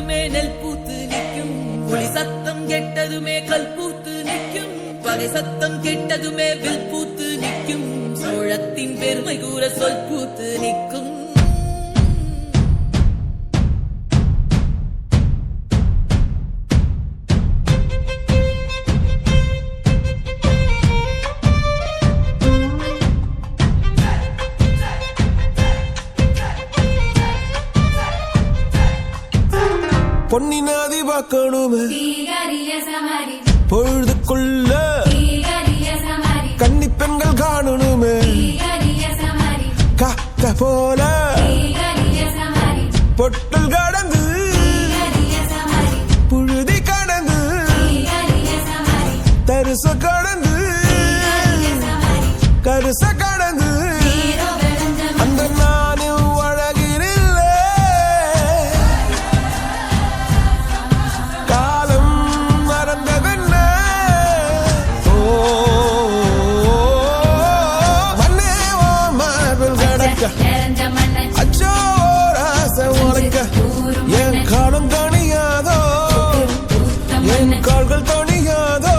கேட்டதுமே நெல் பூத்து நிற்கும், புலி சத்தம் கேட்டதுமே கல் பூத்து நிற்கும், பகை சத்தம் கேட்டதுமே வில் பூத்து நிற்கும், சோழத்தின் பெருமை கூற சொல் பூத்து நிற்கும். பொன்னி நதி பார்க்கணுமே பொழுதுக்குள்ள கன்னி பெண்கள் காணணுமே காத்த போல பொட்டல் கடந்து புழுதி கடந்து தரிச கடந்து கருச கடந்து அந்த நானும் அச்சோ ராச உனக்க என் காலம் தணியாதோ, என் கால்கள் தணியாதோ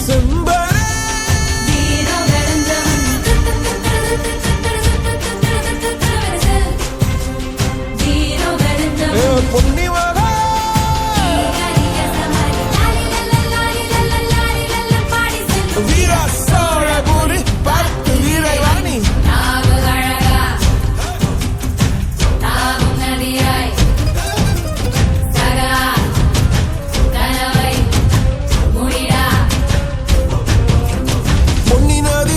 செம்பரே பொன்னி மகா வீரா சோழபுரி பார்த்து வீரவாணி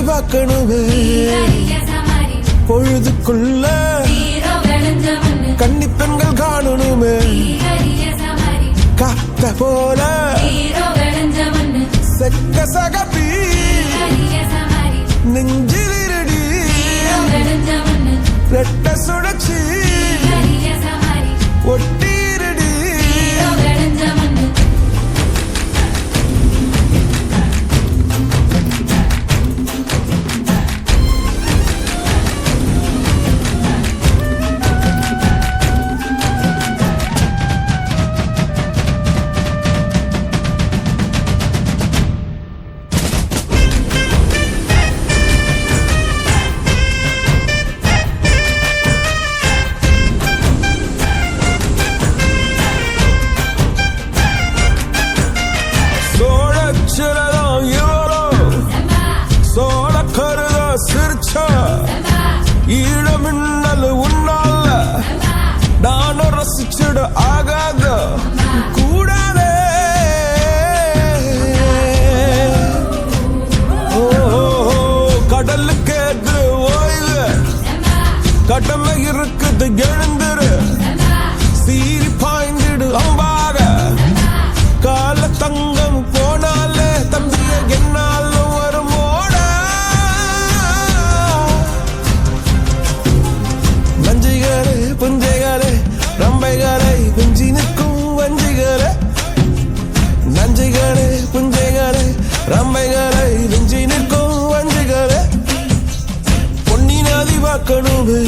பார்க்கணுமே பொழுதுக்குள்ள கன்னி பெண்கள் காணணுமே காத்த போல செக்க சகப்பி நெஞ்சிலிருடி ரெட்ட சுழற்சி ஒட்டிருடி ஈழமின்னல் உன்னால நானும் ரசிச்சிட ஆகாத கூடாதே. கடலுக்கு எதிர் ஓய்வு கடமை இருக்குது எழுந்துரு சீரி பாய்ந்திடு அம்பாக கால தங்கம் போனாலே தம்பிய என்னாலும் வருமோட நஞ்சிகளே புஞ்சைகளே ரம்பைகளை குஞ்சி நிற்கும் வஞ்சிகளே நஞ்சிகளே புஞ்சைகளே ரம்பைகளை குஞ்சி நிற்கும் வஞ்சிகளே பொன்னி நதி பார்க்கணுமே